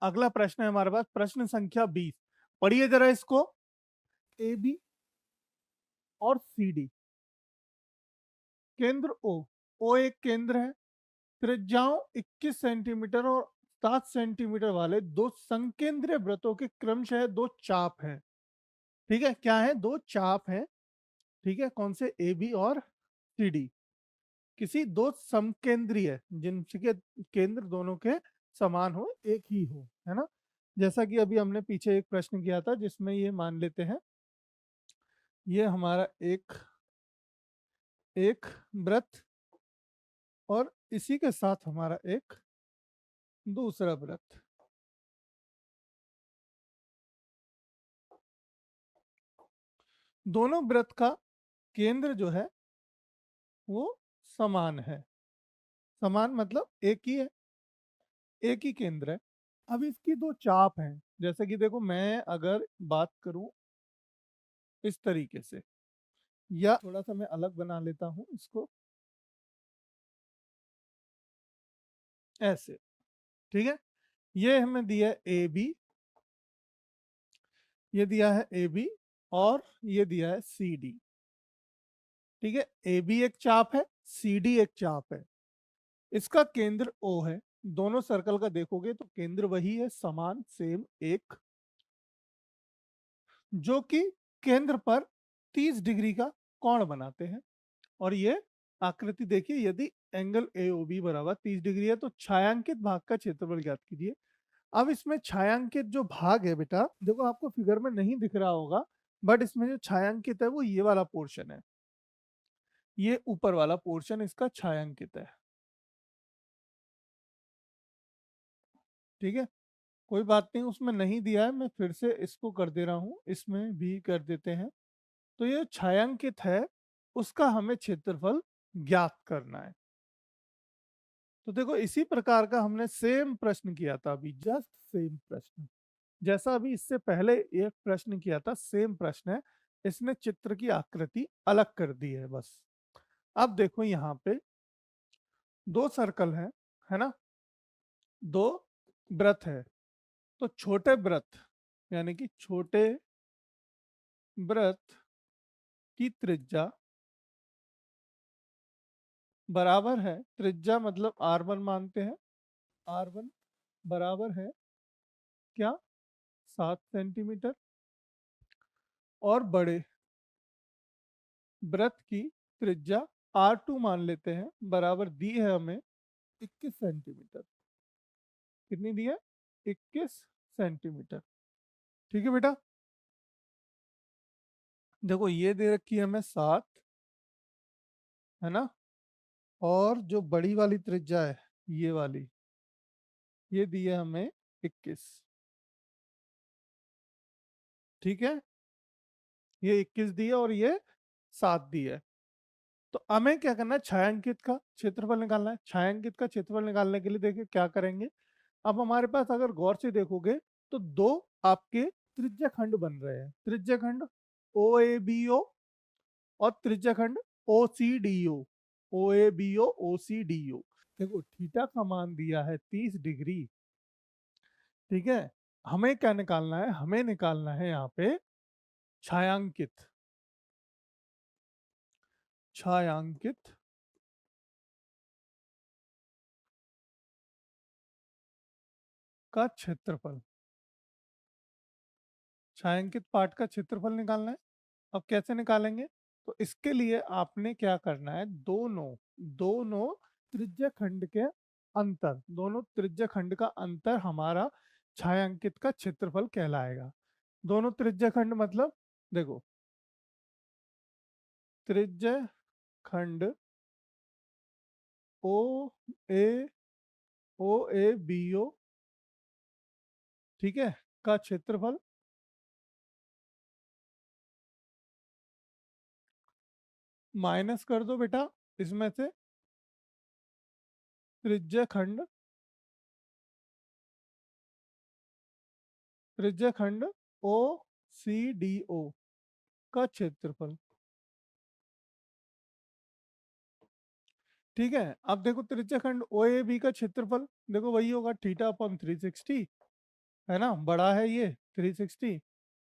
अगला प्रश्न है हमारे पास, प्रश्न संख्या 20। पढ़िए जरा इसको। ए बी और सी डी, केंद्र ओ। ओ एक केंद्र है। त्रिज्याओं 21 सेंटीमीटर और 7 सेंटीमीटर वाले दो संकेंद्रीय वृत्तों के क्रमशः दो चाप हैं। ठीक है, क्या है? दो चाप हैं। ठीक है, कौन से? ए बी और सी डी। किसी दो समकेंद्रीय, जिनके केंद्र दोनों के समान हो, एक ही हो, है ना। जैसा कि अभी हमने पीछे एक प्रश्न किया था जिसमें ये मान लेते हैं, ये हमारा एक एक व्रत और इसी के साथ हमारा एक दूसरा व्रत। दोनों व्रत का केंद्र जो है वो समान है। समान मतलब एक ही है, एक ही केंद्र है। अब इसकी दो चाप हैं। जैसे कि देखो, मैं अगर बात करूं इस तरीके से, या थोड़ा सा मैं अलग बना लेता हूं इसको, ऐसे। ठीक है, ये हमें दिया है ए बी, ये दिया है ए बी, और ये दिया है सी डी। ठीक है, ए बी एक चाप है, सी डी एक चाप है, इसका केंद्र ओ है। दोनों सर्कल का देखोगे तो केंद्र वही है, समान, सेम, एक, जो कि केंद्र पर 30 डिग्री का कोण बनाते हैं। और ये आकृति देखिए, यदि एंगल ए ओ बी बराबर 30 डिग्री है तो छायांकित भाग का क्षेत्रफल ज्ञात कीजिए। अब इसमें छायांकित जो भाग है बेटा, देखो आपको फिगर में नहीं दिख रहा होगा, बट इसमें जो छायांकित है वो ये वाला पोर्शन है। ये ऊपर वाला पोर्शन इसका छायांकित है। ठीक है, कोई बात नहीं, उसमें नहीं दिया है, मैं फिर से इसको कर दे रहा हूं, इसमें भी कर देते हैं। तो ये छायांकित है, उसका हमें क्षेत्रफल ज्ञात करना है। तो देखो, इसी प्रकार का हमने सेम प्रश्न किया था अभी, जस्ट सेम प्रश्न, जैसा अभी इससे पहले एक प्रश्न किया था, सेम प्रश्न है। इसने चित्र की आकृति अलग कर दी है बस। अब देखो यहाँ पे दो सर्कल है ना, दो व्रत है। तो छोटे व्रत, यानी कि छोटे व्रत की त्रिज्या बराबर है, त्रिज्या मतलब R1 मानते हैं, R1 बराबर है क्या? 7 सेंटीमीटर। और बड़े व्रत की त्रिज्या R2 मान लेते हैं, बराबर दी है हमें 21 सेंटीमीटर। कितनी दी है? 21 सेंटीमीटर। ठीक है बेटा, देखो ये दे रखी है हमें 7, है ना। और जो बड़ी वाली त्रिज्या है, ये वाली, ये दी है हमें 21। ठीक है, ये 21 दी है और ये 7 दी है। तो हमें क्या करना है? छायांकित का क्षेत्रफल निकालना है। छायांकित का क्षेत्रफल निकालने के लिए देखिए क्या करेंगे। अब हमारे पास अगर गौर से देखोगे तो दो आपके त्रिज्या खंड बन रहे हैं, त्रिज्या खंड ओ ए बी ओ और त्रिज्या खंड O C D O. O A B O C D O. देखो थीटा का मान दिया है 30 डिग्री। ठीक है, हमें क्या निकालना है? हमें निकालना है यहाँ पे छायांकित, छायांकित का क्षेत्रफल। छायांकित पार्ट का क्षेत्रफल निकालना है। अब कैसे निकालेंगे? तो इसके लिए आपने क्या करना है, दोनों दोनों त्रिज्या खंड के अंतर, दोनों त्रिज्या खंड का अंतर हमारा छायांकित का क्षेत्रफल कहलाएगा। दोनों त्रिज्या खंड मतलब, देखो, त्रिज्या खंड ओ ए ओ ए बी ओ, ठीक है, का क्षेत्रफल माइनस कर दो बेटा इसमें से त्रिज्या खंड, त्रिज्या खंड ओ सी डी ओ का क्षेत्रफल। ठीक है, अब देखो त्रिज्या खंड ओ ए बी का क्षेत्रफल, देखो वही होगा थीटा अपॉन 360। है ना, बड़ा है ये 360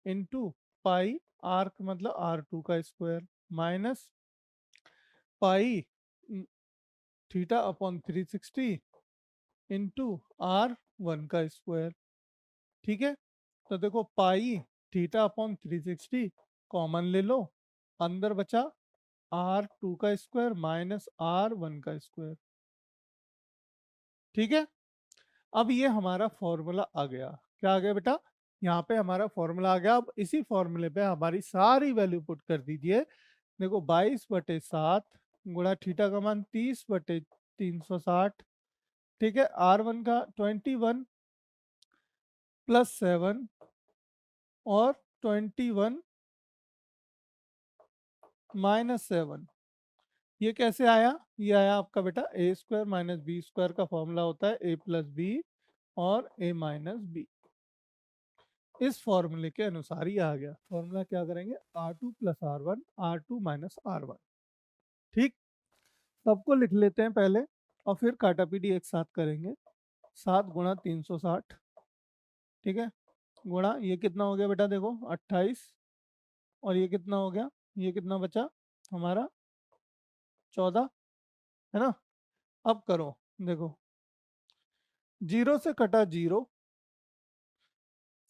इंटू पाई आर मतलब R2 का square minus pi theta upon 360 into R1 का स्क्वायर। ठीक है, तो देखो पाई थीटा अपॉन 360 कॉमन ले लो, अंदर बचा R2 का स्क्वायर माइनस R1 का स्क्वायर। ठीक है, अब ये हमारा फॉर्मूला आ गया। क्या आ गया बेटा, यहाँ पे हमारा फॉर्मूला आ गया। अब इसी फॉर्मूले पे हमारी सारी वैल्यू पुट कर दीजिए। देखो 22/7 गुणा थीटा का मान 30/360। ठीक है, R1 का 21 प्लस 7 और 21 माइनस 7। ये कैसे आया, ये आया आपका बेटा ए स्क्वायर माइनस बी स्क्वायर का फॉर्मूला होता है ए प्लस बी और ए माइनस बी। इस फॉर्मूले के अनुसार ही आ गया। फॉर्मूला क्या करेंगे, R2 plus R1 R2 minus R1। ठीक, सबको लिख लेते हैं पहले और फिर काटापीटी एक साथ करेंगे। 7 गुणा 360, ठीक है, गुणा ये कितना हो गया बेटा, देखो 28 और ये कितना हो गया, ये कितना बचा हमारा 14, है ना। अब करो, देखो 0 से कटा 0,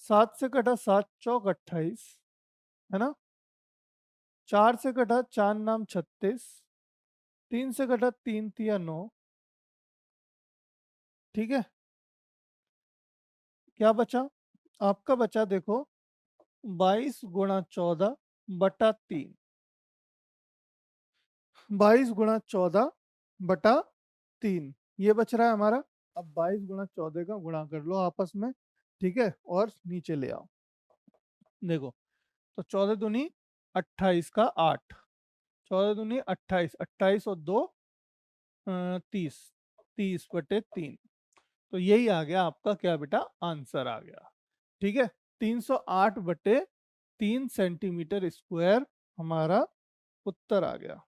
7 से कटा 7 चौक 28, है ना। 4 से कटा 4 नाम 36, 3 से कटा 3 तिया 9। ठीक है, क्या बचा आपका, बचा देखो 22 गुणा 14 बटा 3, 22 गुणा 14 बटा 3 ये बच रहा है हमारा। अब 22 गुणा 14 का गुणा कर लो आपस में, ठीक है, और नीचे ले आओ। देखो तो 14 दूनी 28 का 8, 14 दूनी 28, 28 और 2 30, 30/3। तो यही आ गया आपका क्या बेटा, आंसर आ गया। ठीक है, 308/3 सेंटीमीटर स्क्वायर हमारा उत्तर आ गया,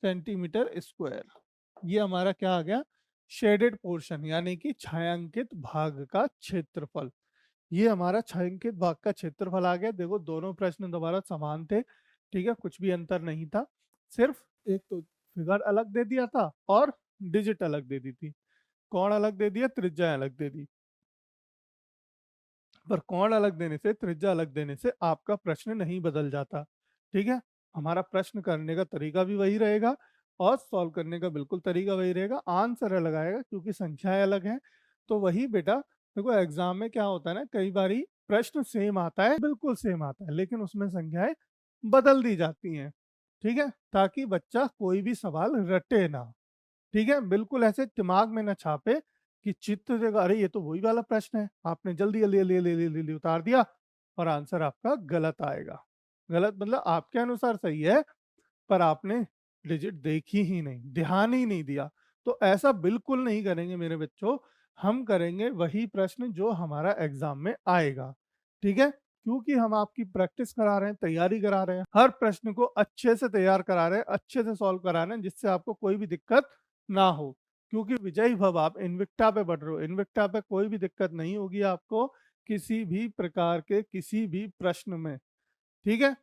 सेंटीमीटर स्क्वायर। ये हमारा क्या आ गया, शेडेड पोर्शन यानी कि छायांकित भाग का क्षेत्रफल। ये हमारा छायांकित भाग का क्षेत्रफल आ गया। देखो दोनों प्रश्न दोबारा समान थे, ठीक है, कुछ भी अंतर नहीं था, सिर्फ एक तो फिगर अलग दे दिया था और डिजिट अलग दे दी थी, कोण अलग दे दिया, त्रिज्या अलग दे दी। पर कोण अलग देने से, त्रिज्या अलग देने से आपका प्रश्न नहीं बदल जाता। ठीक है, हमारा प्रश्न करने का तरीका भी वही रहेगा और सॉल्व करने का बिल्कुल तरीका वही रहेगा, आंसर अलग आएगा क्योंकि संख्याएं अलग हैं। तो वही बेटा देखो एग्जाम में क्या होता है ना, कई बारी प्रश्न सेम आता है, बिल्कुल सेम आता है, लेकिन उसमें संख्याएं बदल दी जाती हैं। ठीक है, ताकि बच्चा कोई भी सवाल रटे ना। ठीक है, बिल्कुल ऐसे दिमाग में ना छापे कि चित्र देखो अरे ये तो वही वाला प्रश्न है, आपने जल्दी जल्दी जल्दी जल्दी जल्दी जल्दी उतार दिया और आंसर आपका गलत आएगा। गलत मतलब आपके अनुसार सही है पर आपने डिजिट देखी ही नहीं, ध्यान ही नहीं दिया। तो ऐसा बिल्कुल नहीं करेंगे मेरे बच्चों, हम करेंगे वही प्रश्न जो हमारा एग्जाम में आएगा। ठीक है, क्योंकि हम आपकी प्रैक्टिस करा रहे हैं, तैयारी करा रहे हैं, हर प्रश्न को अच्छे से तैयार करा रहे हैं, अच्छे से सॉल्व करा रहे हैं, जिससे आपको कोई भी दिक्कत ना हो। क्योंकि विजयी भव, आप इनविक्टा पे बढ़ रहे हो, इनविक्टा पे कोई भी दिक्कत नहीं होगी आपको किसी भी प्रकार के किसी भी प्रश्न में। ठीक है,